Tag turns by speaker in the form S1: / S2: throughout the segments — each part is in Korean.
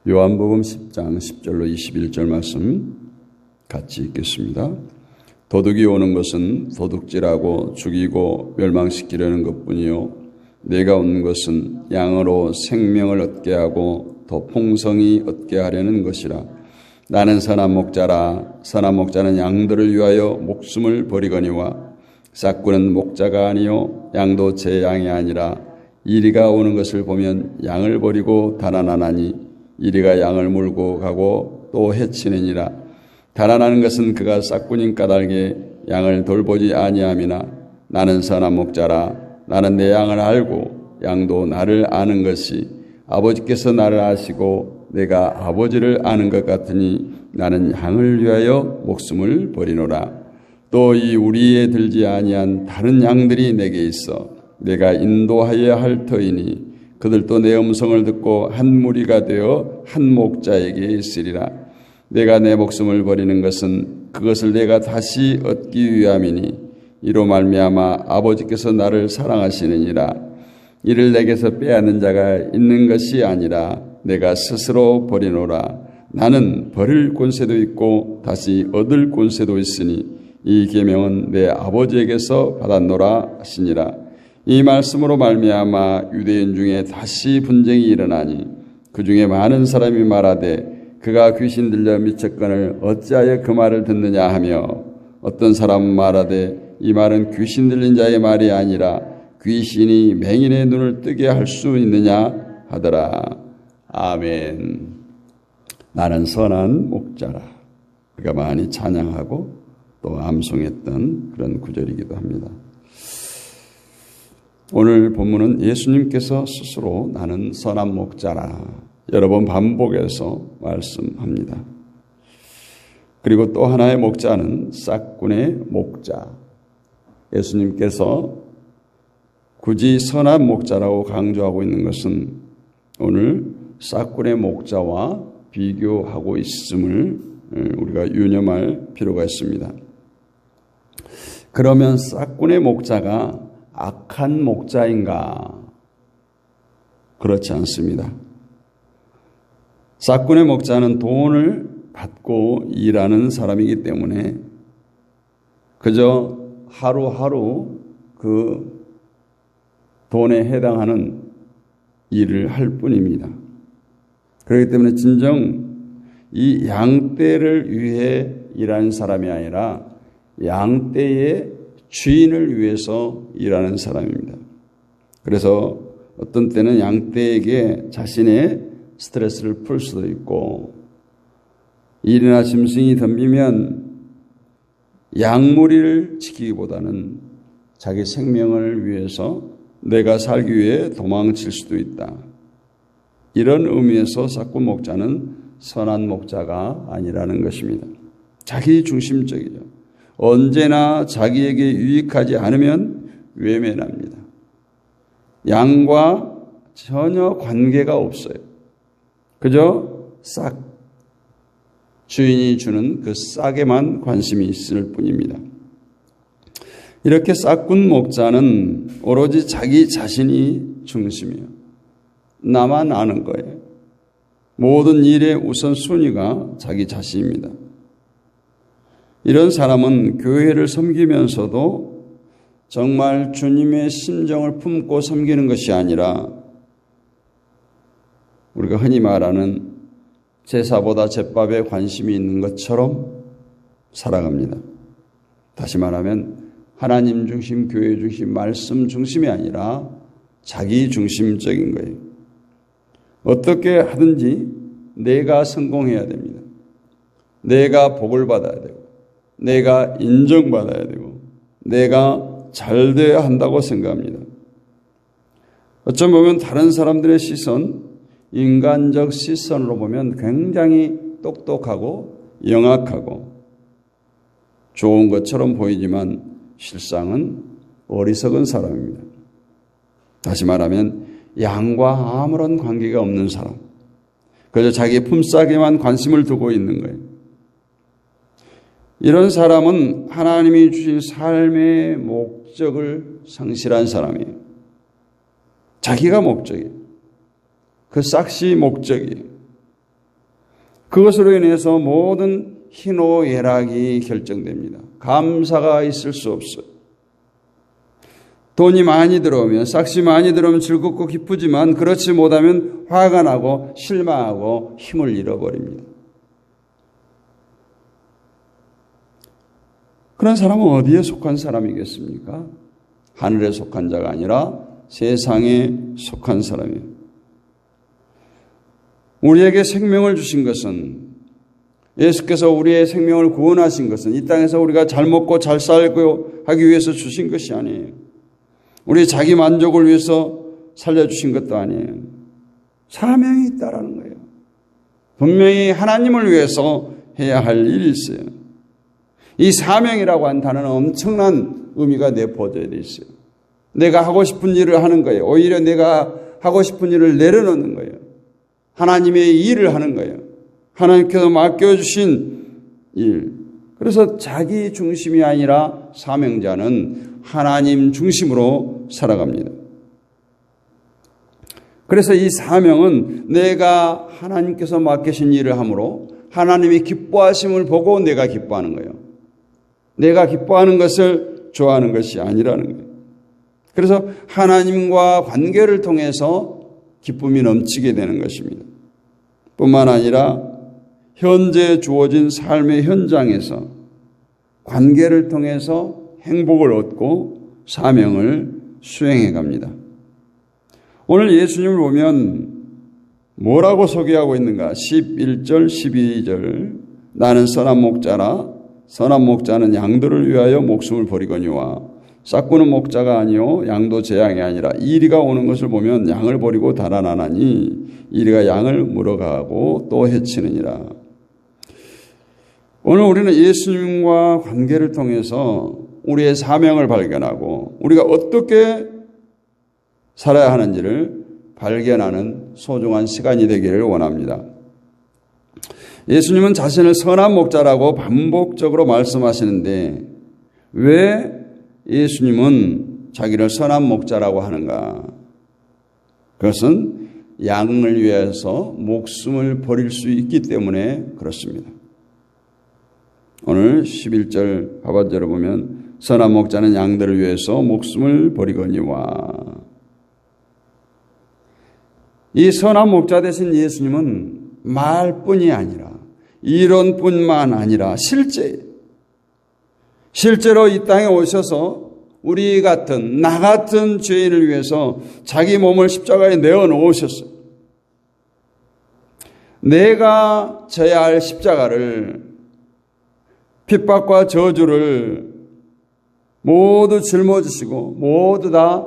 S1: 요한복음 10장 10절로 21절 말씀 같이 읽겠습니다. 도둑이 오는 것은 도둑질하고 죽이고 멸망시키려는 것뿐이요 내가 온 것은 양으로 생명을 얻게 하고 더 풍성히 얻게 하려는 것이라. 나는 선한 목자라. 선한 목자는 양들을 위하여 목숨을 버리거니와 싹구는 목자가 아니요 양도 제 양이 아니라 이리가 오는 것을 보면 양을 버리고 달아나나니 이리가 양을 물고 가고 또 해치느니라. 달아나는 것은 그가 싹꾼인 까닭에 양을 돌보지 아니함이나 나는 선한 목자라. 나는 내 양을 알고 양도 나를 아는 것이 아버지께서 나를 아시고 내가 아버지를 아는 것 같으니 나는 양을 위하여 목숨을 버리노라. 또 이 우리에 들지 아니한 다른 양들이 내게 있어 내가 인도하여야 할 터이니 그들도 내 음성을 듣고 한 무리가 되어 한 목자에게 있으리라. 내가 내 목숨을 버리는 것은 그것을 내가 다시 얻기 위함이니 이로 말미암아 아버지께서 나를 사랑하시느니라. 이를 내게서 빼앗는 자가 있는 것이 아니라 내가 스스로 버리노라. 나는 버릴 권세도 있고 다시 얻을 권세도 있으니 이 계명은 내 아버지에게서 받았노라 하시니라. 이 말씀으로 말미암아 유대인 중에 다시 분쟁이 일어나니 그 중에 많은 사람이 말하되 그가 귀신 들려 미쳤거늘 어찌하여 그 말을 듣느냐 하며 어떤 사람은 말하되 이 말은 귀신 들린 자의 말이 아니라 귀신이 맹인의 눈을 뜨게 할 수 있느냐 하더라. 아멘. 나는 선한 목자라. 우리가 많이 찬양하고 또 암송했던 그런 구절이기도 합니다. 오늘 본문은 예수님께서 스스로 나는 선한 목자라 여러 번 반복해서 말씀합니다. 그리고 또 하나의 목자는 싹꾼의 목자. 예수님께서 굳이 선한 목자라고 강조하고 있는 것은 오늘 싹꾼의 목자와 비교하고 있음을 우리가 유념할 필요가 있습니다. 그러면 싹꾼의 목자가 악한 목자인가? 그렇지 않습니다. 싹꾼의 목자는 돈을 받고 일하는 사람이기 때문에 그저 하루하루 그 돈에 해당하는 일을 할 뿐입니다. 그렇기 때문에 진정 이 양떼를 위해 일하는 사람이 아니라 양떼의 주인을 위해서 일하는 사람입니다. 그래서 어떤 때는 양떼에게 자신의 스트레스를 풀 수도 있고 일이나 짐승이 덤비면 양무리를 지키기보다는 자기 생명을 위해서 내가 살기 위해 도망칠 수도 있다. 이런 의미에서 싹꾼 목자는 선한 목자가 아니라는 것입니다. 자기 중심적이죠. 언제나 자기에게 유익하지 않으면 외면합니다. 양과 전혀 관계가 없어요. 그저 싹 주인이 주는 그 싹에만 관심이 있을 뿐입니다. 이렇게 싹꾼 목자는 오로지 자기 자신이 중심이에요. 나만 아는 거예요. 모든 일의 우선순위가 자기 자신입니다. 이런 사람은 교회를 섬기면서도 정말 주님의 심정을 품고 섬기는 것이 아니라 우리가 흔히 말하는 제사보다 제밥에 관심이 있는 것처럼 살아갑니다. 다시 말하면 하나님 중심, 교회 중심, 말씀 중심이 아니라 자기 중심적인 거예요. 어떻게 하든지 내가 성공해야 됩니다. 내가 복을 받아야 되고 내가 인정받아야 되고 내가 잘 돼야 한다고 생각합니다. 어쩜 보면 다른 사람들의 시선, 인간적 시선으로 보면 굉장히 똑똑하고 영악하고 좋은 것처럼 보이지만 실상은 어리석은 사람입니다. 다시 말하면 양과 아무런 관계가 없는 사람, 그저 자기 품삯에만 관심을 두고 있는 거예요. 이런 사람은 하나님이 주신 삶의 목적을 상실한 사람이에요. 자기가 목적이에요. 그 싹시 목적이에요. 그것으로 인해서 모든 희노애락이 결정됩니다. 감사가 있을 수 없어요. 돈이 많이 들어오면, 싹시 많이 들어오면 즐겁고 기쁘지만 그렇지 못하면 화가 나고 실망하고 힘을 잃어버립니다. 그런 사람은 어디에 속한 사람이겠습니까? 하늘에 속한 자가 아니라 세상에 속한 사람이에요. 우리에게 생명을 주신 것은, 예수께서 우리의 생명을 구원하신 것은 이 땅에서 우리가 잘 먹고 잘 살고 하기 위해서 주신 것이 아니에요. 우리 자기 만족을 위해서 살려주신 것도 아니에요. 사명이 있다라는 거예요. 분명히 하나님을 위해서 해야 할 일이 있어요. 이 사명이라고 한 단어는 엄청난 의미가 내포되어 있어요. 내가 하고 싶은 일을 하는 거예요. 오히려 내가 하고 싶은 일을 내려놓는 거예요. 하나님의 일을 하는 거예요. 하나님께서 맡겨주신 일. 그래서 자기 중심이 아니라 사명자는 하나님 중심으로 살아갑니다. 그래서 이 사명은 내가 하나님께서 맡기신 일을 함으로 하나님이 기뻐하심을 보고 내가 기뻐하는 거예요. 내가 기뻐하는 것을 좋아하는 것이 아니라는 거예요. 그래서 하나님과 관계를 통해서 기쁨이 넘치게 되는 것입니다. 뿐만 아니라 현재 주어진 삶의 현장에서 관계를 통해서 행복을 얻고 사명을 수행해 갑니다. 오늘 예수님을 보면 뭐라고 소개하고 있는가? 11절, 12절. 나는 선한 목자라. 선한 목자는 양들을 위하여 목숨을 버리거니와 싹구는 목자가 아니요 양도 제 양이 아니라 이리가 오는 것을 보면 양을 버리고 달아나나니 이리가 양을 물어가고 또 해치느니라. 오늘 우리는 예수님과 관계를 통해서 우리의 사명을 발견하고 우리가 어떻게 살아야 하는지를 발견하는 소중한 시간이 되기를 원합니다. 예수님은 자신을 선한 목자라고 반복적으로 말씀하시는데 왜 예수님은 자기를 선한 목자라고 하는가? 그것은 양을 위해서 목숨을 버릴 수 있기 때문에 그렇습니다. 오늘 11절 하반절을 보면 선한 목자는 양들을 위해서 목숨을 버리거니와, 이 선한 목자 되신 예수님은 말뿐이 아니라 이론뿐만 아니라 실제로 이 땅에 오셔서 우리 같은 나 같은 죄인을 위해서 자기 몸을 십자가에 내어놓으셨어요. 내가 져야 할 십자가를, 핍박과 저주를 모두 짊어지시고 모두 다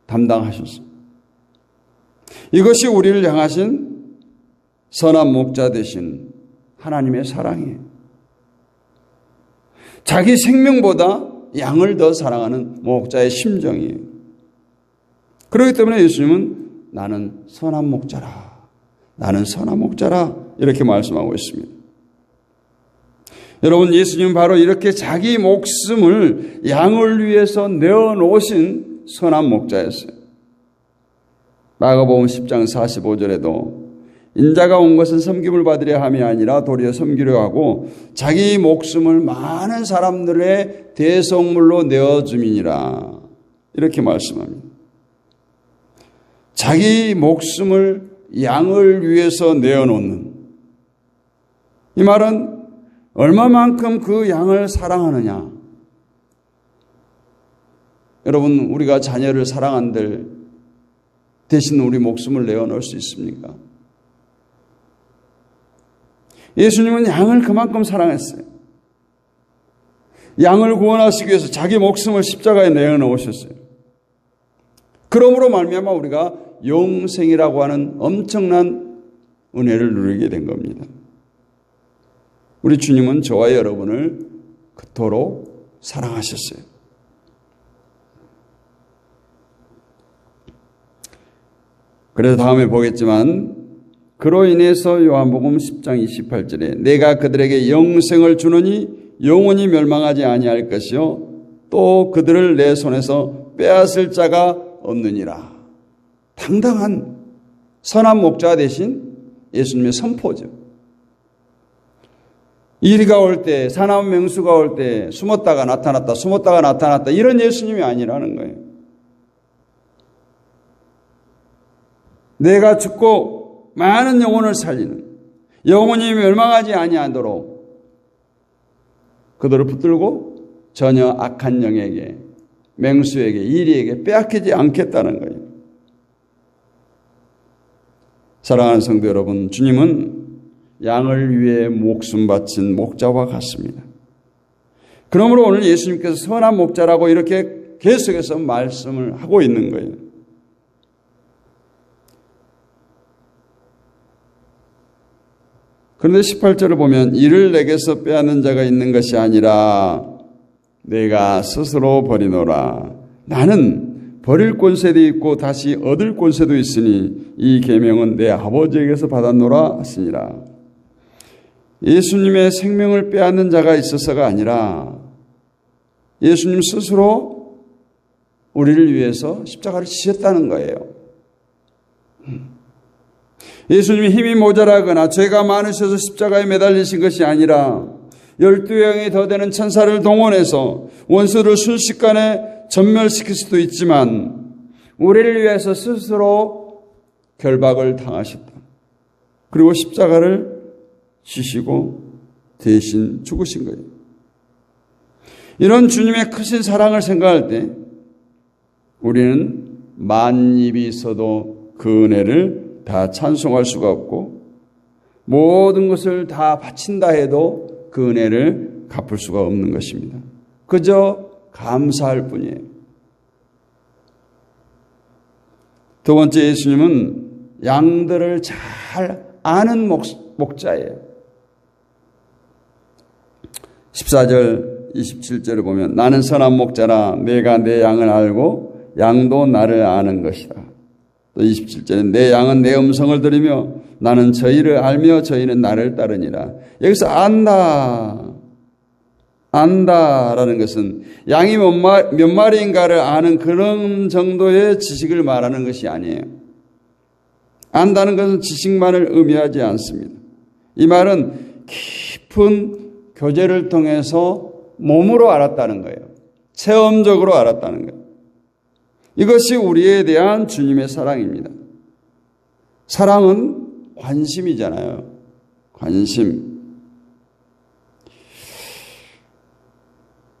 S1: 담당하셨어요. 이것이 우리를 향하신 선한 목자 되신 하나님의 사랑이에요. 자기 생명보다 양을 더 사랑하는 목자의 심정이에요. 그렇기 때문에 예수님은 나는 선한 목자라, 나는 선한 목자라 이렇게 말씀하고 있습니다. 여러분, 예수님은 바로 이렇게 자기 목숨을 양을 위해서 내어놓으신 선한 목자였어요. 마가복음 10장 45절에도 인자가 온 것은 섬김을 받으려 함이 아니라 도리어 섬기려 하고 자기 목숨을 많은 사람들의 대속물로 내어줌이니라 이렇게 말씀합니다. 자기 목숨을 양을 위해서 내어놓는, 이 말은 얼마만큼 그 양을 사랑하느냐. 여러분, 우리가 자녀를 사랑한들 대신 우리 목숨을 내어놓을 수 있습니까? 예수님은 양을 그만큼 사랑했어요. 양을 구원하시기 위해서 자기 목숨을 십자가에 내어놓으셨어요. 그러므로 말미암아 우리가 영생이라고 하는 엄청난 은혜를 누리게 된 겁니다. 우리 주님은 저와 여러분을 그토록 사랑하셨어요. 그래서 다음에 보겠지만 그로 인해서 요한복음 10장 28절에 내가 그들에게 영생을 주노니 영원히 멸망하지 아니할 것이요 또 그들을 내 손에서 빼앗을 자가 없느니라. 당당한 선한 목자 되신 예수님의 선포죠. 이리가 올 때, 사나운 맹수가 올 때 숨었다가 나타났다 이런 예수님이 아니라는 거예요. 내가 죽고 많은 영혼을 살리는, 영혼이 멸망하지 아니하도록 그들을 붙들고 전혀 악한 영에게, 맹수에게, 이리에게 빼앗기지 않겠다는 거예요. 사랑하는 성도 여러분, 주님은 양을 위해 목숨 바친 목자와 같습니다. 그러므로 오늘 예수님께서 선한 목자라고 이렇게 계속해서 말씀을 하고 있는 거예요. 그런데 18절을 보면 이를 내게서 빼앗는 자가 있는 것이 아니라 내가 스스로 버리노라. 나는 버릴 권세도 있고 다시 얻을 권세도 있으니 이 계명은 내 아버지에게서 받았노라 하시니라. 예수님의 생명을 빼앗는 자가 있어서가 아니라 예수님 스스로 우리를 위해서 십자가를 지셨다는 거예요. 예수님이 힘이 모자라거나 죄가 많으셔서 십자가에 매달리신 것이 아니라 12영이 더 되는 천사를 동원해서 원수를 순식간에 전멸시킬 수도 있지만 우리를 위해서 스스로 결박을 당하셨다. 그리고 십자가를 지시고 대신 죽으신 거예요. 이런 주님의 크신 사랑을 생각할 때 우리는 만입이 있어도 그 은혜를 다 찬송할 수가 없고 모든 것을 다 바친다 해도 그 은혜를 갚을 수가 없는 것입니다. 그저 감사할 뿐이에요. 두 번째, 예수님은 양들을 잘 아는 목자예요. 14절 27절을 보면 나는 선한 목자라 내가 내 양을 알고 양도 나를 아는 것이다. 또 27절에 내 양은 내 음성을 들으며 나는 저희를 알며 저희는 나를 따르니라. 여기서 안다라는 것은 양이 몇 마리인가를 아는 그런 정도의 지식을 말하는 것이 아니에요. 안다는 것은 지식만을 의미하지 않습니다. 이 말은 깊은 교제를 통해서 몸으로 알았다는 거예요. 체험적으로 알았다는 거예요. 이것이 우리에 대한 주님의 사랑입니다. 사랑은 관심이잖아요. 관심.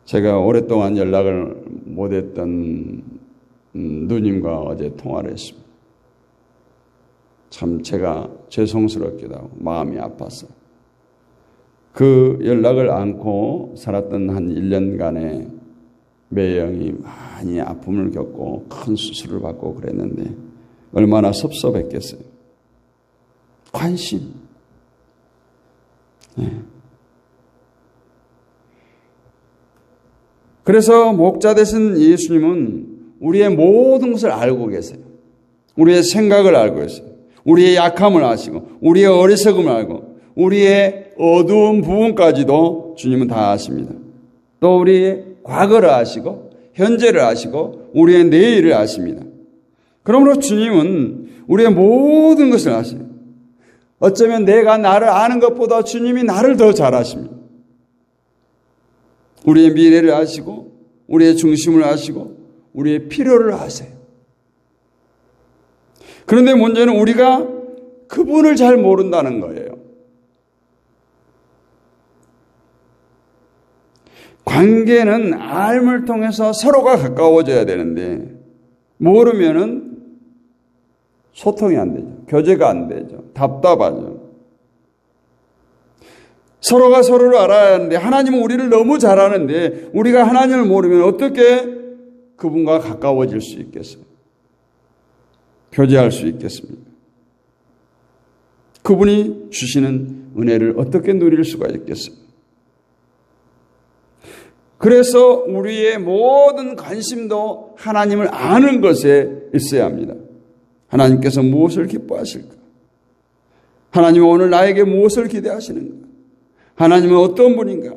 S1: 제가 오랫동안 연락을 못했던 누님과 어제 통화를 했습니다. 참 제가 죄송스럽기도 하고 마음이 아팠어요. 그 연락을 안고 살았던 한 1년간의 매형이 많이 아픔을 겪고 큰 수술을 받고 그랬는데 얼마나 섭섭했겠어요. 관심. 네. 그래서 목자 되신 예수님은 우리의 모든 것을 알고 계세요. 우리의 생각을 알고 계세요. 우리의 약함을 아시고 우리의 어리석음을 알고 우리의 어두운 부분까지도 주님은 다 아십니다. 또 우리의 과거를 아시고 현재를 아시고 우리의 내일을 아십니다. 그러므로 주님은 우리의 모든 것을 아십니다. 어쩌면 내가 나를 아는 것보다 주님이 나를 더 잘 아십니다. 우리의 미래를 아시고 우리의 중심을 아시고 우리의 필요를 아세요. 그런데 문제는 우리가 그분을 잘 모른다는 거예요. 관계는 알을 통해서 서로가 가까워져야 되는데 모르면은 소통이 안 되죠. 교제가 안 되죠. 답답하죠. 서로가 서로를 알아야 하는데 하나님은 우리를 너무 잘 아는데 우리가 하나님을 모르면 어떻게 그분과 가까워질 수 있겠어요? 교제할 수 있겠습니까? 그분이 주시는 은혜를 어떻게 누릴 수가 있겠어요? 그래서 우리의 모든 관심도 하나님을 아는 것에 있어야 합니다. 하나님께서 무엇을 기뻐하실까? 하나님은 오늘 나에게 무엇을 기대하시는가? 하나님은 어떤 분인가?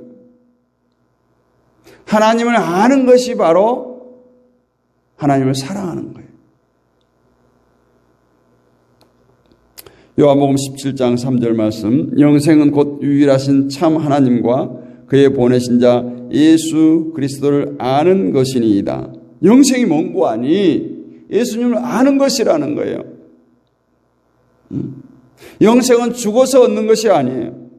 S1: 하나님을 아는 것이 바로 하나님을 사랑하는 거예요. 요한복음 17장 3절 말씀, 영생은 곧 유일하신 참 하나님과 그의 보내신 자 예수 그리스도를 아는 것이니이다. 영생이 뭔고 아니? 예수님을 아는 것이라는 거예요. 영생은 죽어서 얻는 것이 아니에요.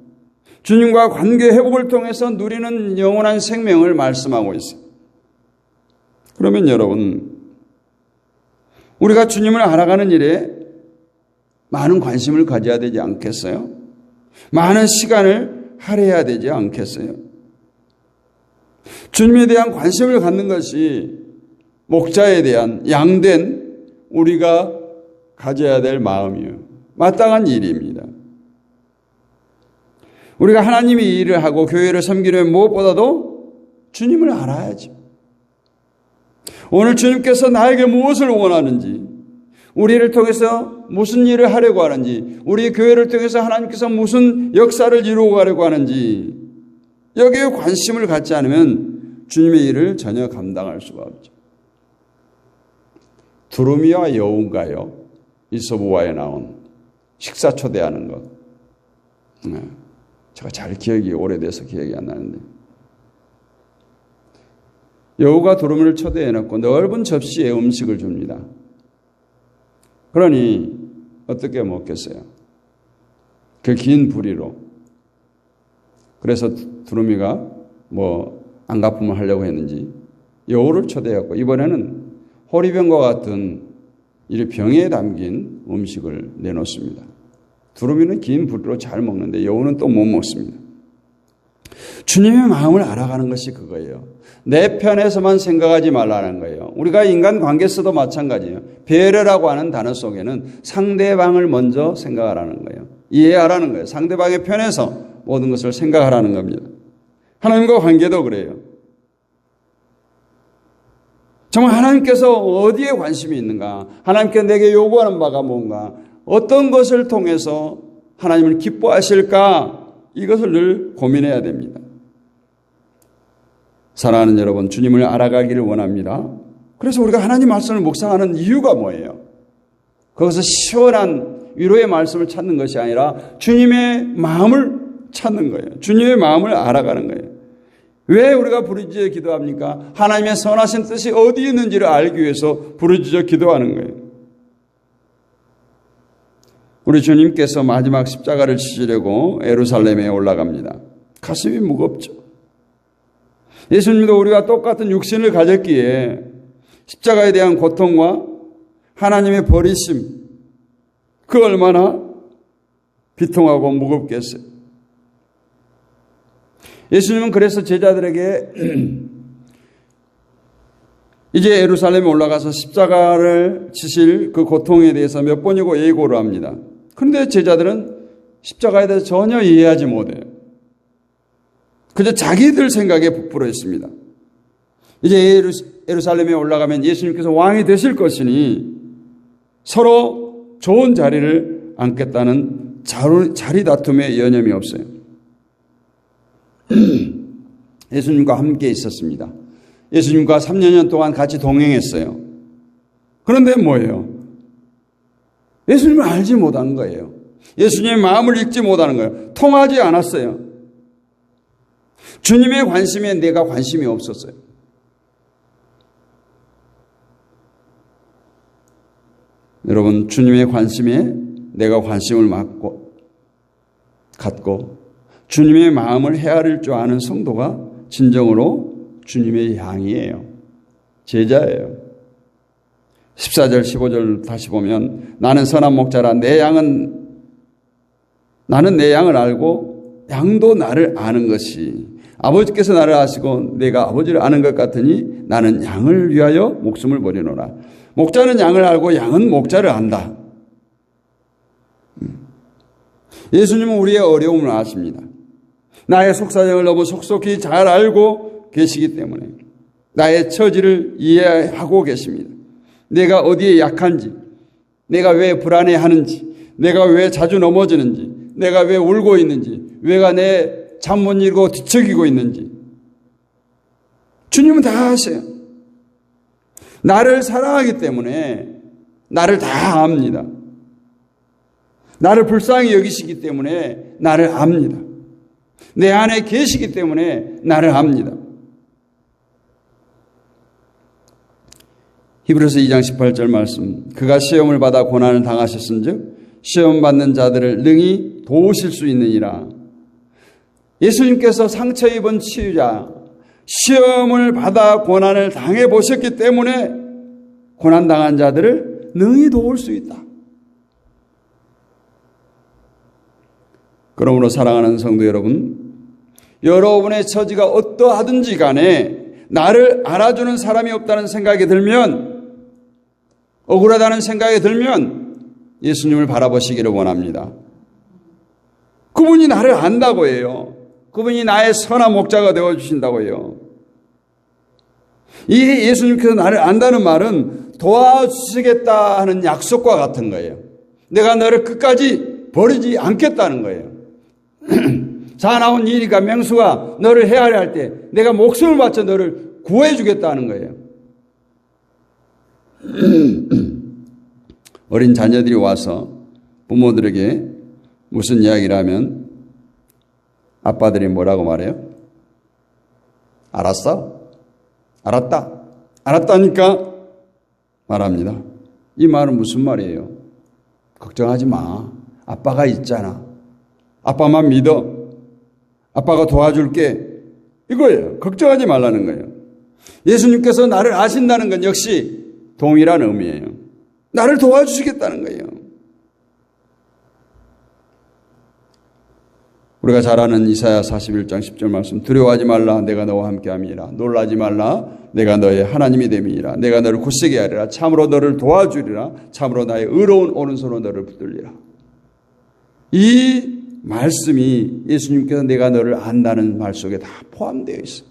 S1: 주님과 관계 회복을 통해서 누리는 영원한 생명을 말씀하고 있어요. 그러면 여러분, 우리가 주님을 알아가는 일에 많은 관심을 가져야 되지 않겠어요? 많은 시간을 할애해야 되지 않겠어요? 주님에 대한 관심을 갖는 것이 목자에 대한 양된 우리가 가져야 될 마음이에요. 마땅한 일입니다. 우리가 하나님이 일을 하고 교회를 섬기는 무엇보다도 주님을 알아야죠. 오늘 주님께서 나에게 무엇을 원하는지, 우리를 통해서 무슨 일을 하려고 하는지, 우리 교회를 통해서 하나님께서 무슨 역사를 이루어 가려고 하는지, 여기에 관심을 갖지 않으면 주님의 일을 전혀 감당할 수가 없죠. 두루미와 여우인가요? 이솝우화에 나온 식사 초대하는 것. 제가 잘 기억이 오래돼서 기억이 안 나는데, 여우가 두루미를 초대해놓고 넓은 접시에 음식을 줍니다. 그러니 어떻게 먹겠어요? 그 긴 부리로. 그래서 두루미가 안가품을 하려고 했는지 여우를 초대했고, 이번에는 호리병과 같은 이 병에 담긴 음식을 내놓습니다. 두루미는 긴 부리로 잘 먹는데 여우는 또 못 먹습니다. 주님의 마음을 알아가는 것이 그거예요. 내 편에서만 생각하지 말라는 거예요. 우리가 인간관계에서도 마찬가지예요. 배려라고 하는 단어 속에는 상대방을 먼저 생각하라는 거예요. 이해하라는 거예요. 상대방의 편에서 모든 것을 생각하라는 겁니다. 하나님과 관계도 그래요. 정말 하나님께서 어디에 관심이 있는가? 하나님께 내게 요구하는 바가 뭔가? 어떤 것을 통해서 하나님을 기뻐하실까? 이것을 늘 고민해야 됩니다. 사랑하는 여러분, 주님을 알아가기를 원합니다. 그래서 우리가 하나님 말씀을 묵상하는 이유가 뭐예요? 거기서 시원한 위로의 말씀을 찾는 것이 아니라 주님의 마음을 찾는 거예요. 주님의 마음을 알아가는 거예요. 왜 우리가 부르짖어 기도합니까? 하나님의 선하신 뜻이 어디 있는지를 알기 위해서 부르짖어 기도하는 거예요. 우리 주님께서 마지막 십자가를 지시려고 예루살렘에 올라갑니다. 가슴이 무겁죠. 예수님도 우리와 똑같은 육신을 가졌기에 십자가에 대한 고통과 하나님의 버리심, 그 얼마나 비통하고 무겁겠어요. 예수님은 그래서 제자들에게 이제 예루살렘에 올라가서 십자가를 지실 그 고통에 대해서 몇 번이고 예고를 합니다. 그런데 제자들은 십자가에 대해서 전혀 이해하지 못해요. 그저 자기들 생각에 부풀어 있습니다. 이제 예루살렘에 올라가면 예수님께서 왕이 되실 것이니 서로 좋은 자리를 앉겠다는 자리 다툼에 여념이 없어요. 예수님과 함께 있었습니다. 예수님과 3년 동안 같이 동행했어요. 그런데 뭐예요? 예수님을 알지 못한 거예요. 예수님의 마음을 읽지 못하는 거예요. 통하지 않았어요. 주님의 관심에 내가 관심이 없었어요. 여러분, 주님의 관심에 내가 관심을 갖고 주님의 마음을 헤아릴 줄 아는 성도가 진정으로 주님의 양이에요. 제자예요. 14절 15절 다시 보면 나는 선한 목자라 나는 내 양을 알고 양도 나를 아는 것이 아버지께서 나를 아시고 내가 아버지를 아는 것 같으니 나는 양을 위하여 목숨을 버리노라. 목자는 양을 알고 양은 목자를 안다. 예수님은 우리의 어려움을 아십니다. 나의 속사정을 너무 속속히 잘 알고 계시기 때문에 나의 처지를 이해하고 계십니다. 내가 어디에 약한지, 내가 왜 불안해하는지, 내가 왜 자주 넘어지는지, 내가 왜 울고 있는지, 왜가 내 잠 못 이루고 뒤척이고 있는지 주님은 다 아세요. 나를 사랑하기 때문에 나를 다 압니다. 나를 불쌍히 여기시기 때문에 나를 압니다. 내 안에 계시기 때문에 나를 압니다. 히브리서 2장 18절 말씀, 그가 시험을 받아 고난을 당하셨은즉 시험 받는 자들을 능히 도우실 수 있느니라. 예수님께서 상처 입은 치유자, 시험을 받아 고난을 당해 보셨기 때문에 고난 당한 자들을 능히 도울 수 있다. 그러므로 사랑하는 성도 여러분, 여러분의 처지가 어떠하든지 간에 나를 알아주는 사람이 없다는 생각이 들면, 억울하다는 생각이 들면 예수님을 바라보시기를 원합니다. 그분이 나를 안다고 해요. 그분이 나의 선한 목자가 되어주신다고 해요. 이 예수님께서 나를 안다는 말은 도와주시겠다 하는 약속과 같은 거예요. 내가 너를 끝까지 버리지 않겠다는 거예요. 사나운 일이가 맹수가 너를 헤아려 할 때 내가 목숨을 바쳐 너를 구해주겠다는 거예요. 어린 자녀들이 와서 부모들에게 무슨 이야기를 하면 아빠들이 뭐라고 말해요? 알았어? 알았다? 알았다니까? 말합니다. 이 말은 무슨 말이에요? 걱정하지 마. 아빠가 있잖아. 아빠만 믿어. 아빠가 도와줄게. 이거예요. 걱정하지 말라는 거예요. 예수님께서 나를 아신다는 건 역시 동일한 의미예요. 나를 도와주시겠다는 거예요. 우리가 잘 아는 이사야 41장 10절 말씀, 두려워하지 말라 내가 너와 함께함이라. 놀라지 말라 내가 너의 하나님이 됨이니라. 내가 너를 굳세게 하리라. 참으로 너를 도와주리라. 참으로 나의 의로운 오른손으로 너를 붙들리라. 이 말씀이 예수님께서 내가 너를 안다는 말 속에 다 포함되어 있어요.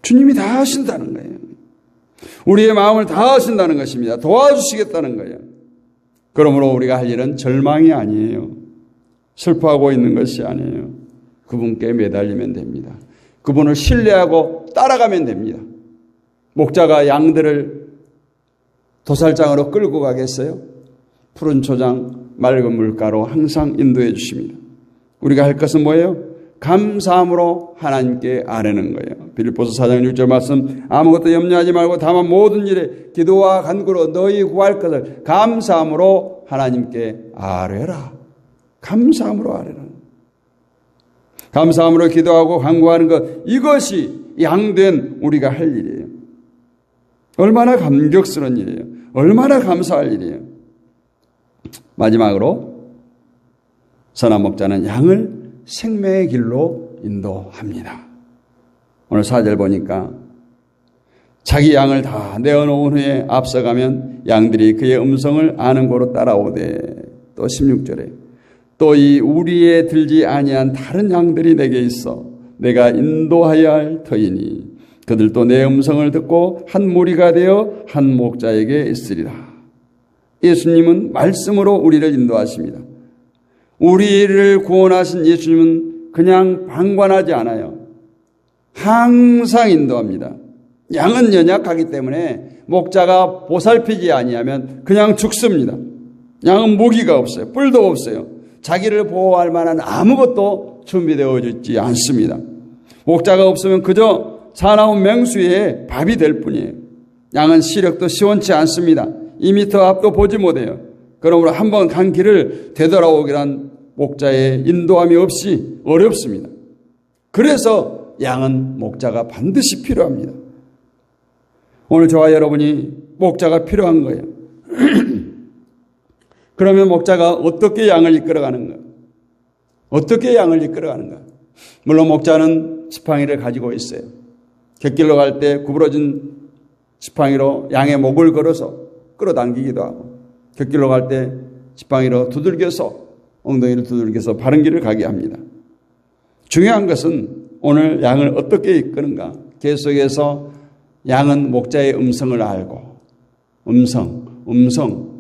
S1: 주님이 다 하신다는 거예요. 우리의 마음을 다 하신다는 것입니다. 도와주시겠다는 거예요. 그러므로 우리가 할 일은 절망이 아니에요. 슬퍼하고 있는 것이 아니에요. 그분께 매달리면 됩니다. 그분을 신뢰하고 따라가면 됩니다. 목자가 양들을 도살장으로 끌고 가겠어요? 푸른 초장, 맑은 물가로 항상 인도해 주십니다. 우리가 할 것은 뭐예요? 감사함으로 하나님께 아뢰는 거예요. 빌립보서 4장 6절 말씀, 아무것도 염려하지 말고 다만 모든 일에 기도와 간구로 너희 구할 것을 감사함으로 하나님께 아뢰라. 감사함으로 아뢰라. 감사함으로 기도하고 간구하는 것, 이것이 양된 우리가 할 일이에요. 얼마나 감격스러운 일이에요. 얼마나 감사할 일이에요. 마지막으로 선한 목자는 양을 생명의 길로 인도합니다. 오늘 4절 보니까 자기 양을 다 내어놓은 후에 앞서가면 양들이 그의 음성을 아는 고로 따라오되, 또 16절에 또 이 우리에 들지 아니한 다른 양들이 내게 있어 내가 인도하여야 할 터이니 그들도 내 음성을 듣고 한 무리가 되어 한 목자에게 있으리라. 예수님은 말씀으로 우리를 인도하십니다. 우리를 구원하신 예수님은 그냥 방관하지 않아요. 항상 인도합니다. 양은 연약하기 때문에 목자가 보살피지 아니하면 그냥 죽습니다. 양은 무기가 없어요. 뿔도 없어요. 자기를 보호할 만한 아무것도 준비되어 있지 않습니다. 목자가 없으면 그저 사나운 맹수의 밥이 될 뿐이에요. 양은 시력도 시원치 않습니다. 2미터 앞도 보지 못해요. 그러므로 한번 간 길을 되돌아오기란 목자의 인도함이 없이 어렵습니다. 그래서 양은 목자가 반드시 필요합니다. 오늘 저와 여러분이 목자가 필요한 거예요. 그러면 목자가 어떻게 양을 이끌어가는가? 어떻게 양을 이끌어가는가? 물론 목자는 지팡이를 가지고 있어요. 갯길로 갈 때 구부러진 지팡이로 양의 목을 걸어서 끌어당기기도 하고, 갯길로 갈 때 지팡이로 두들겨서 엉덩이를 두들겨서 바른 길을 가게 합니다. 중요한 것은 오늘 양을 어떻게 이끄는가? 계속해서 양은 목자의 음성을 알고,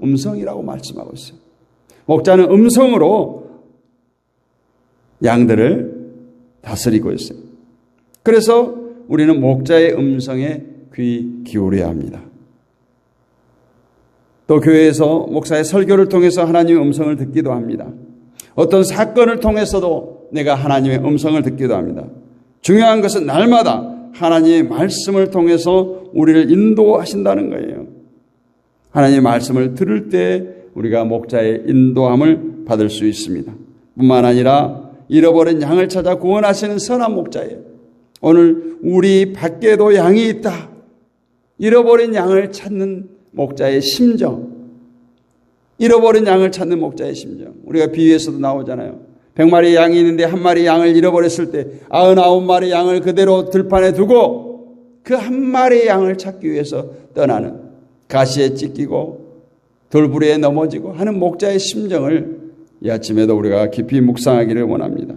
S1: 음성이라고 말씀하고 있어요. 목자는 음성으로 양들을 다스리고 있어요. 그래서 우리는 목자의 음성에 귀 기울여야 합니다. 또 교회에서 목사의 설교를 통해서 하나님의 음성을 듣기도 합니다. 어떤 사건을 통해서도 내가 하나님의 음성을 듣기도 합니다. 중요한 것은 날마다 하나님의 말씀을 통해서 우리를 인도하신다는 거예요. 하나님의 말씀을 들을 때 우리가 목자의 인도함을 받을 수 있습니다. 뿐만 아니라 잃어버린 양을 찾아 구원하시는 선한 목자예요. 오늘 우리 밖에도 양이 있다. 잃어버린 양을 찾는 목자의 심정, 잃어버린 양을 찾는 목자의 심정. 우리가 비유에서도 나오잖아요. 100마리 양이 있는데 한 마리 양을 잃어버렸을 때 99마리 양을 그대로 들판에 두고 그 한 마리의 양을 찾기 위해서 떠나는, 가시에 찢기고 돌부리에 넘어지고 하는 목자의 심정을 이 아침에도 우리가 깊이 묵상하기를 원합니다.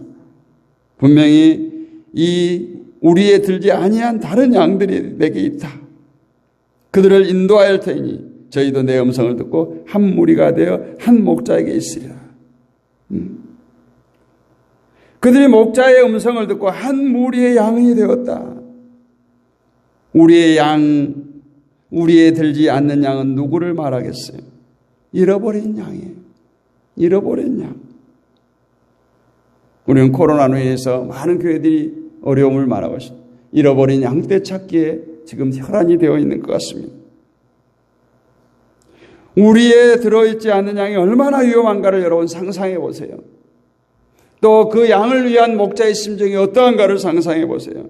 S1: 분명히 이 우리에 들지 아니한 다른 양들이 내게 있다. 그들을 인도하여 테니 저희도 내 음성을 듣고 한 무리가 되어 한 목자에게 있으리라. 그들이 목자의 음성을 듣고 한 무리의 양이 되었다. 우리의 양, 우리에 들지 않는 양은 누구를 말하겠어요? 잃어버린 양이에요. 잃어버린 양. 우리는 코로나로 인해서 많은 교회들이 어려움을 말하고 있습니다. 잃어버린 양떼 찾기에 지금 혈안이 되어 있는 것 같습니다. 우리에 들어있지 않는 양이 얼마나 위험한가를 여러분 상상해 보세요. 또 그 양을 위한 목자의 심정이 어떠한가를 상상해 보세요.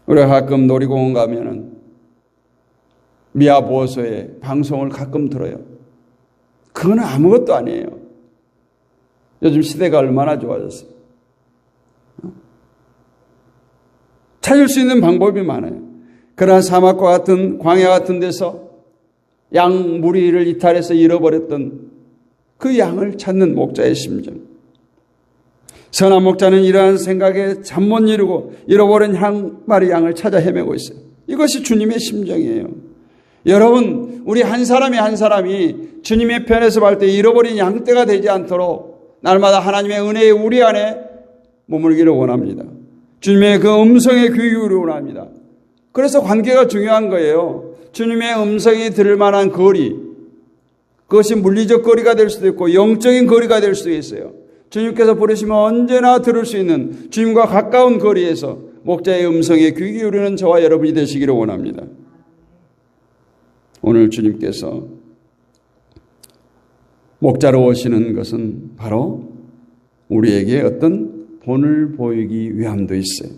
S1: 우리가 가끔 놀이공원 가면은 미아보호소에 방송을 가끔 들어요. 그건 아무것도 아니에요. 요즘 시대가 얼마나 좋아졌어요. 찾을 수 있는 방법이 많아요. 그러나 사막과 같은 광야 같은 데서 양 무리를 이탈해서 잃어버렸던 그 양을 찾는 목자의 심정. 선한 목자는 이러한 생각에 잠 못 이루고 잃어버린 한 마리 양을 찾아 헤매고 있어요. 이것이 주님의 심정이에요. 여러분, 우리 한 사람이 주님의 편에서 볼 때 잃어버린 양떼가 되지 않도록 날마다 하나님의 은혜의 우리 안에 머물기를 원합니다. 주님의 그 음성에 귀 기울이기를 원합니다. 그래서 관계가 중요한 거예요. 주님의 음성이 들을 만한 거리, 그것이 물리적 거리가 될 수도 있고 영적인 거리가 될 수도 있어요. 주님께서 부르시면 언제나 들을 수 있는 주님과 가까운 거리에서 목자의 음성에 귀 기울이는 저와 여러분이 되시기를 원합니다. 오늘 주님께서 목자로 오시는 것은 바로 우리에게 어떤 본을 보이기 위함도 있어요.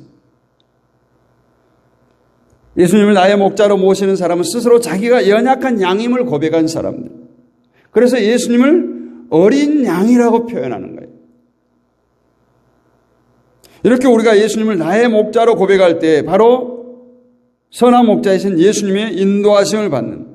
S1: 예수님을 나의 목자로 모시는 사람은 스스로 자기가 연약한 양임을 고백한 사람들. 그래서 예수님을 어린 양이라고 표현하는 거예요. 이렇게 우리가 예수님을 나의 목자로 고백할 때 바로 선한 목자이신 예수님의 인도하심을 받는,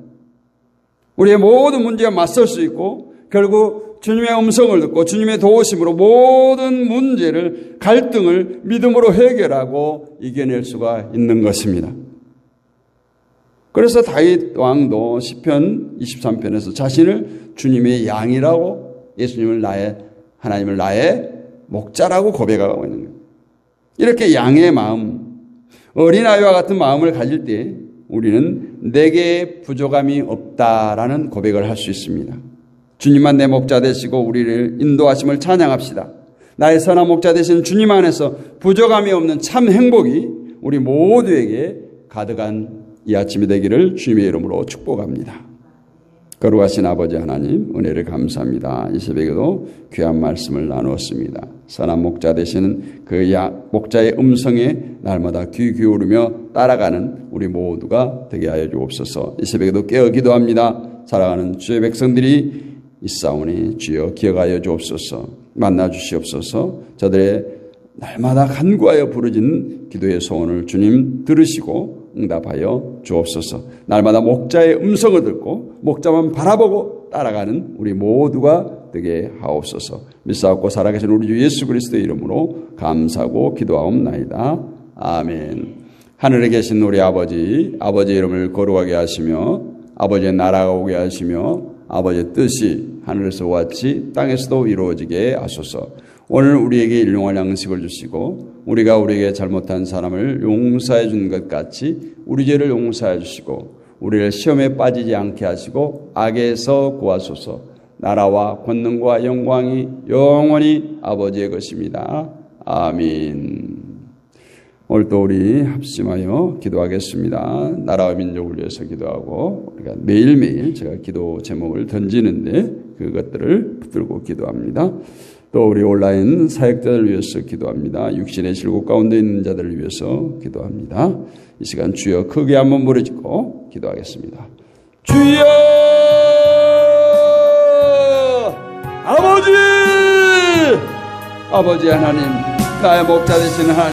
S1: 우리의 모든 문제와 맞설 수 있고 결국 주님의 음성을 듣고 주님의 도우심으로 모든 문제를, 갈등을 믿음으로 해결하고 이겨낼 수가 있는 것입니다. 그래서 다윗 왕도 시편 23편에서 자신을 주님의 양이라고, 예수님을 하나님을 나의 목자라고 고백하고 있는 거예요. 이렇게 양의 마음, 어린아이와 같은 마음을 가질 때 우리는 내게 부족함이 없다라는 고백을 할 수 있습니다. 주님만 내 목자 되시고 우리를 인도하심을 찬양합시다. 나의 선한 목자 되신 주님 안에서 부족함이 없는 참 행복이 우리 모두에게 가득한 이 아침이 되기를 주님의 이름으로 축복합니다. 거룩하신 아버지 하나님, 은혜를 감사합니다. 이 새벽에도 귀한 말씀을 나누었습니다. 선한 목자 되시는 그 목자의 음성에 날마다 귀 기울이며 따라가는 우리 모두가 되게 하여 주옵소서. 이 새벽에도 깨어 기도합니다. 살아가는 주의 백성들이 있사오니 주여 기억하여 주옵소서. 만나 주시옵소서. 저들의 날마다 간구하여 부르짖는 기도의 소원을 주님 들으시고 응답하여 주옵소서. 날마다 목자의 음성을 듣고 목자만 바라보고 따라가는 우리 모두가 되게 하옵소서. 믿사옵고 살아계신 우리 주 예수 그리스도의 이름으로 감사하고 기도하옵나이다. 아멘. 하늘에 계신 우리 아버지, 아버지의 이름을 거룩하게 하시며 아버지의 나라가 오게 하시며 아버지의 뜻이 하늘에서와 같이 땅에서도 이루어지게 하소서. 오늘 우리에게 일용할 양식을 주시고 우리가 우리에게 잘못한 사람을 용서해 준 것 같이 우리 죄를 용서해 주시고 우리를 시험에 빠지지 않게 하시고 악에서 구하소서. 나라와 권능과 영광이 영원히 아버지의 것입니다. 아멘. 오늘도 우리 합심하여 기도하겠습니다. 나라와 민족을 위해서 기도하고 우리가 매일매일 제가 기도 제목을 던지는데 그것들을 붙들고 기도합니다. 또 우리 온라인 사역자들을 위해서 기도합니다. 육신의 질곡 가운데 있는 자들을 위해서 기도합니다. 이 시간 주여 크게 한번 부르짖고 기도하겠습니다. 주여 아버지 하나님, 나의 목자 되시는 하나님,